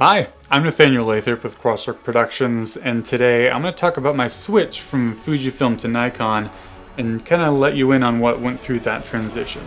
Hi, I'm Nathanael Lathrop with Crosswork Productions, and today I'm going to talk about my switch from Fujifilm to Nikon and kind of let you in on what went through that transition.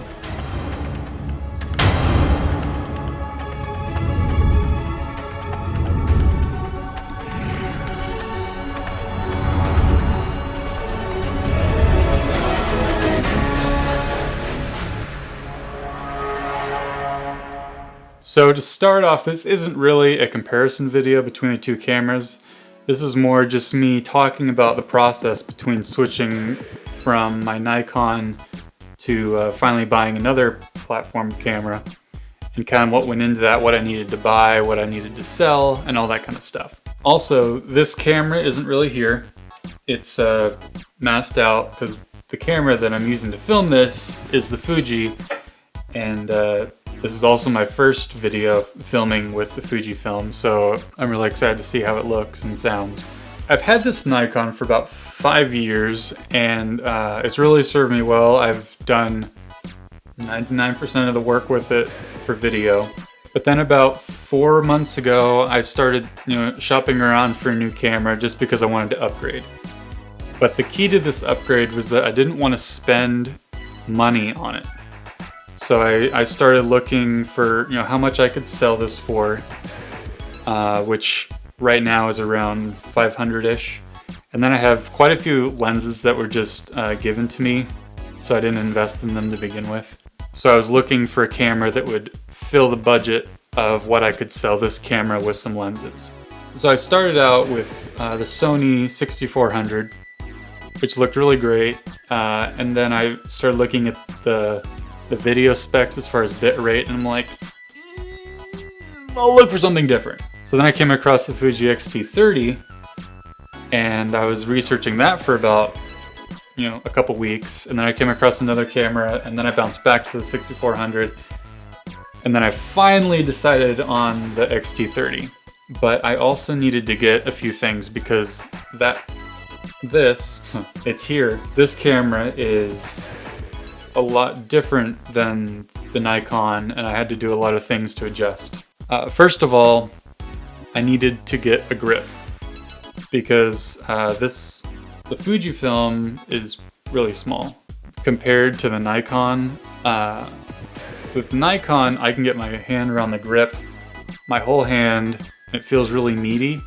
So to start off, this isn't really a comparison video between the two cameras. This is more just me talking about the process between switching from my Nikon to finally buying another platform camera, and kind of what went into that, what I needed to buy, what I needed to sell, and all that kind of stuff. Also, this camera isn't really here. It's masked out because the camera that I'm using to film this is the Fuji, and this is also my first video filming with the Fujifilm, so I'm really excited to see how it looks and sounds. I've had this Nikon for about 5 years, and it's really served me well. I've done 99% of the work with it for video. But then about 4 months ago, I started, shopping around for a new camera just because I wanted to upgrade. But the key to this upgrade was that I didn't want to spend money on it. So I started looking for how much I could sell this for, which right now is around 500-ish. And then I have quite a few lenses that were just given to me, so I didn't invest in them to begin with. So I was looking for a camera that would fill the budget of what I could sell this camera with some lenses. So I started out with the Sony 6400, which looked really great, and then I started looking at the video specs as far as bit rate, and I'm like, I'll look for something different. So then I came across the Fuji X-T30, and I was researching that for about a couple weeks, and then I came across another camera, and then I bounced back to the 6400, and then I finally decided on the X-T30. But I also needed to get a few things because it's here. This camera is a lot different than the Nikon, and I had to do a lot of things to adjust. First of all, I needed to get a grip because the Fujifilm is really small compared to the Nikon. With Nikon, I can get my hand around the grip, my whole hand, and it feels really meaty.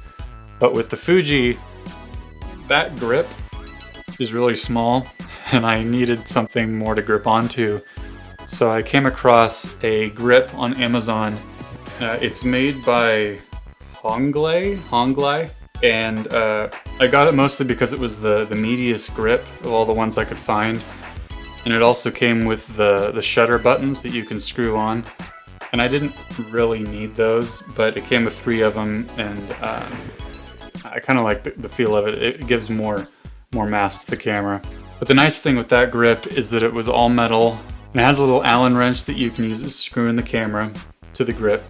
But with the Fuji, that grip is really small, and I needed something more to grip onto. So I came across a grip on Amazon. It's made by Honglai, and I got it mostly because it was the meatiest grip of all the ones I could find. And it also came with the shutter buttons that you can screw on. And I didn't really need those, but it came with 3 of them, and I kind of like the feel of it. It gives more mass to the camera. But the nice thing with that grip is that it was all metal, and it has a little Allen wrench that you can use to screw in the camera to the grip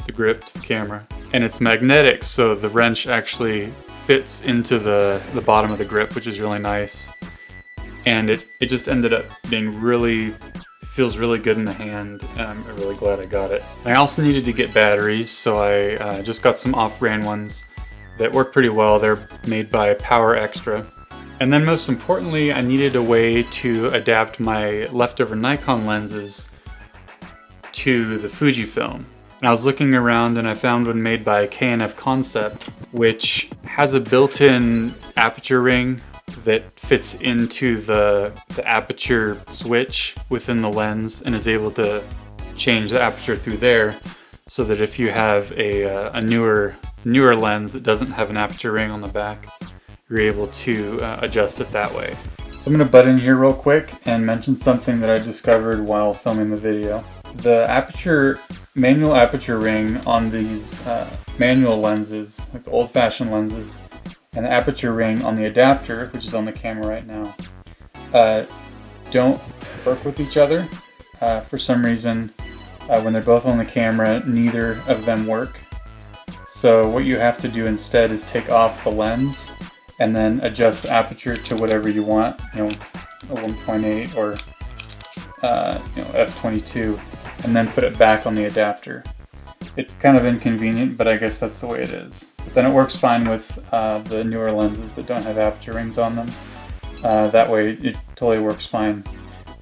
to the camera. And it's magnetic, so the wrench actually fits into the bottom of the grip, which is really nice. And it just ended up being it feels really good in the hand, and I'm really glad I got it. I also needed to get batteries, so I just got some off-brand ones that work pretty well. They're made by Power Extra. And then most importantly, I needed a way to adapt my leftover Nikon lenses to the Fujifilm. And I was looking around and I found one made by K&F Concept, which has a built-in aperture ring that fits into the aperture switch within the lens and is able to change the aperture through there, so that if you have a newer lens that doesn't have an aperture ring on the back, you're able to adjust it that way. So I'm going to butt in here real quick and mention something that I discovered while filming the video. The manual aperture ring on these manual lenses, like the old-fashioned lenses, and the aperture ring on the adapter, which is on the camera right now, don't work with each other. For some reason, when they're both on the camera, neither of them work. So what you have to do instead is take off the lens and then adjust the aperture to whatever you want, a 1.8 or f22, and then put it back on the adapter. It's kind of inconvenient, but I guess that's the way it is. But then it works fine with the newer lenses that don't have aperture rings on them. That way it totally works fine.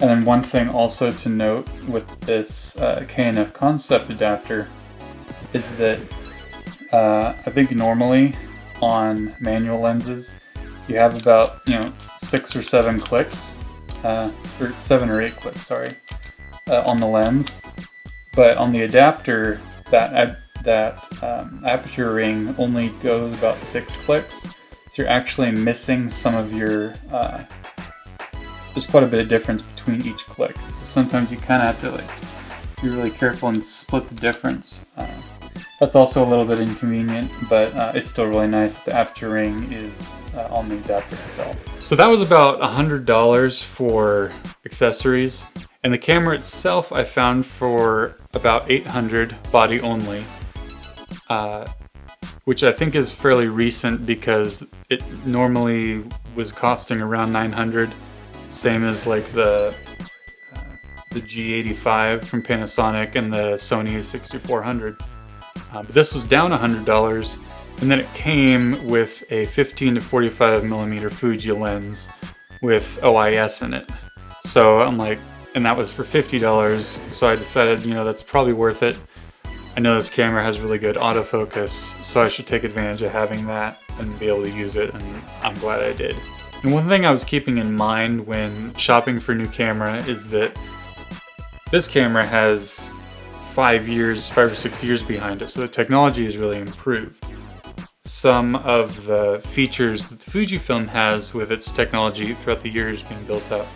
And then one thing also to note with this K&F concept adapter is that I think normally on manual lenses you have about 6 or 7 clicks, or 7 or 8 clicks, sorry, on the lens. But on the adapter, that aperture ring only goes about 6 clicks, so you're actually missing some of your. There's quite a bit of difference between each click, so sometimes you kind of have to be really careful and split the difference. That's also a little bit inconvenient, but it's still really nice that the aperture ring is on the adapter itself. So that was about $100 for accessories, and the camera itself I found for about $800 body only, which I think is fairly recent because it normally was costing around $900, same as like the G85 from Panasonic and the Sony 6400. But this was down $100, and then it came with a 15 to 45 millimeter Fuji lens with OIS in it. So I'm like, and that was for $50, so I decided, that's probably worth it. I know this camera has really good autofocus, so I should take advantage of having that and be able to use it, and I'm glad I did. And one thing I was keeping in mind when shopping for a new camera is that this camera has 5 or 6 years behind it, so the technology has really improved. Some of the features that the Fujifilm has with its technology throughout the years being built up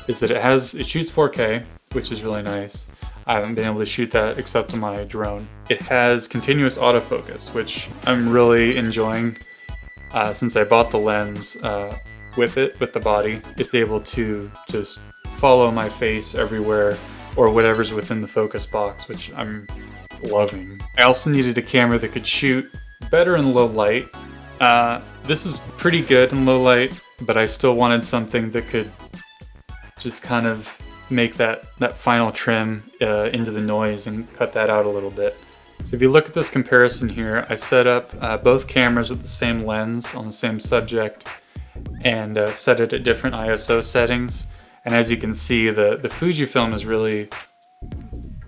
is that it shoots 4K, which is really nice. I haven't been able to shoot that except on my drone. It has continuous autofocus, which I'm really enjoying since I bought the lens with the body. It's able to just follow my face everywhere or whatever's within the focus box, which I'm loving. I also needed a camera that could shoot better in low light. This is pretty good in low light, but I still wanted something that could just kind of make that final trim into the noise and cut that out a little bit. So if you look at this comparison here, I set up both cameras with the same lens on the same subject and set it at different ISO settings. And as you can see, the Fujifilm is really,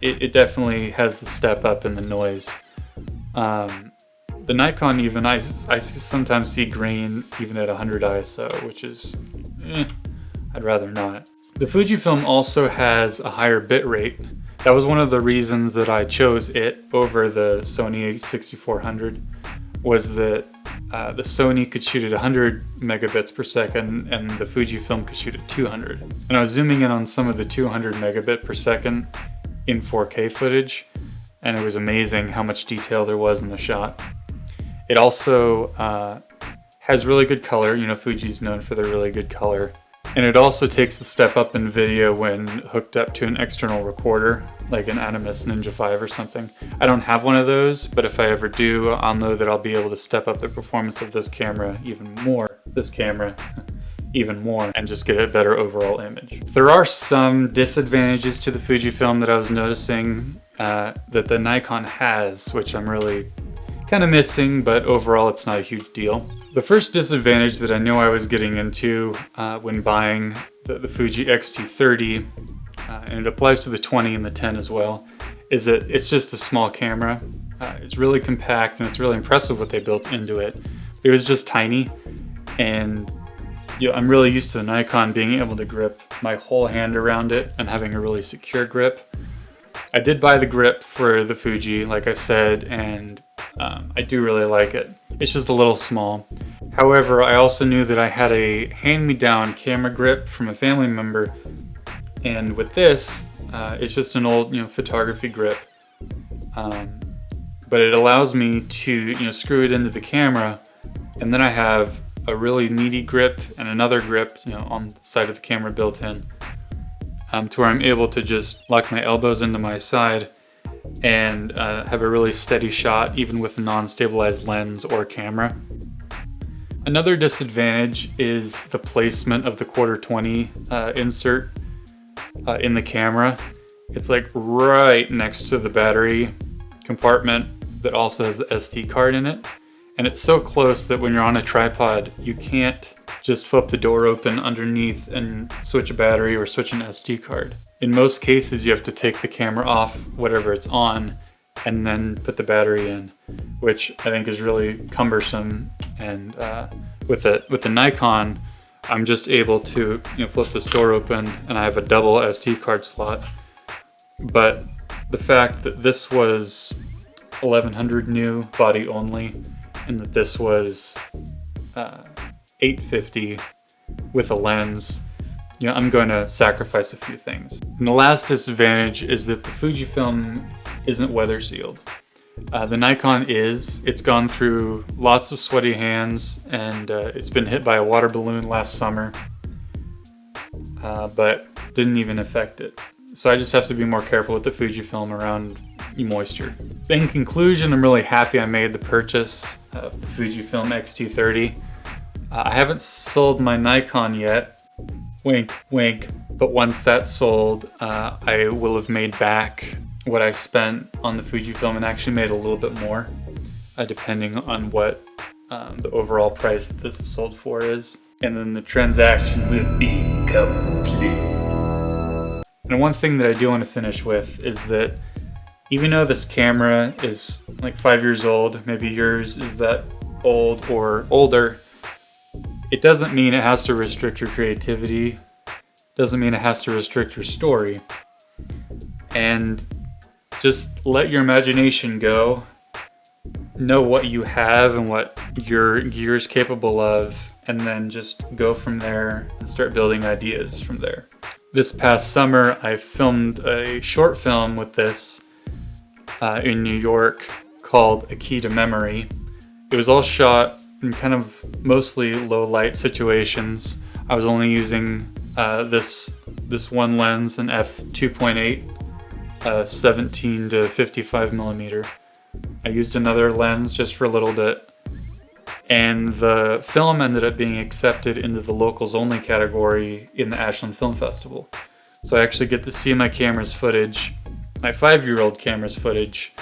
it definitely has the step up in the noise. The Nikon even, I sometimes see grain even at 100 ISO, which is, I'd rather not. The Fujifilm also has a higher bit rate. That was one of the reasons that I chose it over the Sony 6400, was that the Sony could shoot at 100 megabits per second and the Fujifilm could shoot at 200. And I was zooming in on some of the 200 megabit per second in 4K footage, and it was amazing how much detail there was in the shot. It also has really good color. Fuji's known for their really good color. And it also takes a step up in video when hooked up to an external recorder, like an Animus Ninja 5 or something. I don't have one of those, but if I ever do, I'll know that I'll be able to step up the performance of this camera even more, and just get a better overall image. There are some disadvantages to the Fujifilm that I was noticing that the Nikon has, which I'm really kind of missing, but overall it's not a huge deal. The first disadvantage that I know I was getting into when buying the Fuji X-T30, and it applies to the 20 and the 10 as well, is that it's just a small camera. It's really compact and it's really impressive what they built into it. It was just tiny, and I'm really used to the Nikon being able to grip my whole hand around it and having a really secure grip. I did buy the grip for the Fuji, like I said, and I do really like it. It's just a little small. However, I also knew that I had a hand-me-down camera grip from a family member, and with this, it's just an old, photography grip. But it allows me to, screw it into the camera, and then I have a really meaty grip and another grip, on the side of the camera built in, to where I'm able to just lock my elbows into my side and have a really steady shot even with a non-stabilized lens or camera. Another disadvantage is the placement of the 1/4-20 insert in the camera. It's like right next to the battery compartment that also has the SD card in it. And it's so close that when you're on a tripod, you can't just flip the door open underneath and switch a battery or switch an SD card. In most cases, you have to take the camera off whatever it's on and then put the battery in, which I think is really cumbersome. And with the Nikon, I'm just able to flip this door open, and I have a double SD card slot. But the fact that this was 1100 new body only, and that this was 850 with a lens, I'm going to sacrifice a few things. And the last disadvantage is that the Fujifilm isn't weather sealed. The Nikon is. It's gone through lots of sweaty hands, and it's been hit by a water balloon last summer, but didn't even affect it. So I just have to be more careful with the Fujifilm around moisture. So in conclusion, I'm really happy I made the purchase of the Fujifilm X-T30. I haven't sold my Nikon yet, wink wink, but once that's sold, I will have made back what I spent on the Fujifilm, and actually made a little bit more, depending on what the overall price that this is sold for is. And then the transaction will be complete. And one thing that I do want to finish with is that even though this camera is like 5 years old, maybe yours is that old or older, it doesn't mean it has to restrict your creativity, doesn't mean it has to restrict your story. And just let your imagination go, know what you have and what your gear is capable of, and then just go from there and start building ideas from there. This past summer, I filmed a short film with this in New York called A Key to Memory. It was all shot in kind of mostly low light situations. I was only using this one lens, an f2.8, 17 to 55 millimeter. I used another lens just for a little bit, and the film ended up being accepted into the locals only category in the Ashland Film Festival. So I actually get to see my camera's footage, my 5-year-old camera's footage,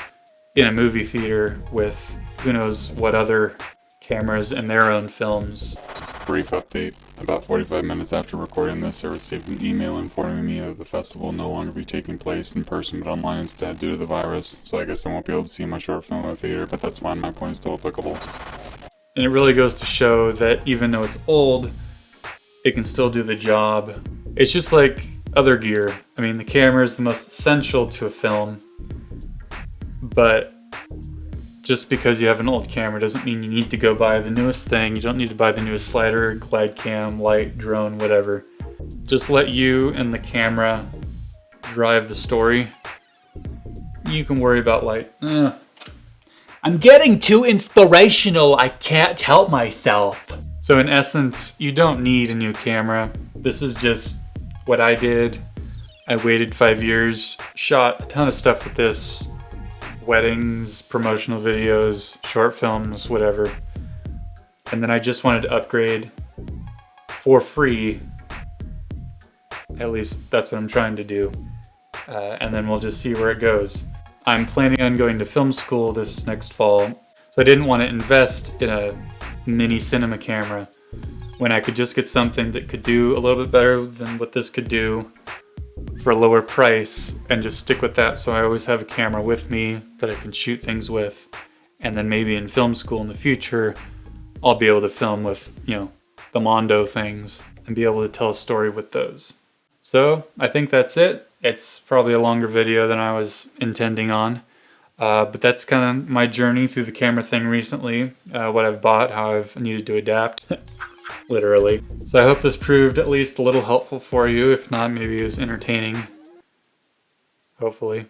in a movie theater with who knows what other cameras and their own films. Brief update. About 45 minutes after recording this, I received an email informing me that the festival will no longer be taking place in person but online instead due to the virus, so I guess I won't be able to see my short film in the theater, but that's fine, my point is still applicable. And it really goes to show that even though it's old, it can still do the job. It's just like other gear. I mean, the camera is the most essential to a film, but just because you have an old camera doesn't mean you need to go buy the newest thing. You don't need to buy the newest slider, glide cam, light, drone, whatever. Just let you and the camera drive the story. You can worry about light. I'm getting too inspirational, I can't help myself. So in essence, you don't need a new camera. This is just what I did. I waited 5 years, shot a ton of stuff with this. Weddings, promotional videos, short films, whatever. And then I just wanted to upgrade for free. At least that's what I'm trying to do. And then we'll just see where it goes. I'm planning on going to film school this next fall, so I didn't want to invest in a mini cinema camera when I could just get something that could do a little bit better than what this could do for a lower price, and just stick with that, so I always have a camera with me that I can shoot things with. And then maybe in film school in the future, I'll be able to film with, the Mondo things and be able to tell a story with those. So I think that's it. It's probably a longer video than I was intending on, but that's kind of my journey through the camera thing recently, what I've bought, how I've needed to adapt, literally. So I hope this proved at least a little helpful for you. If not, maybe it was entertaining, hopefully.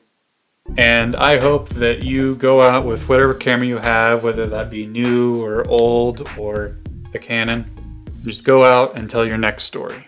And I hope that you go out with whatever camera you have, whether that be new or old or a Canon. Just go out and tell your next story.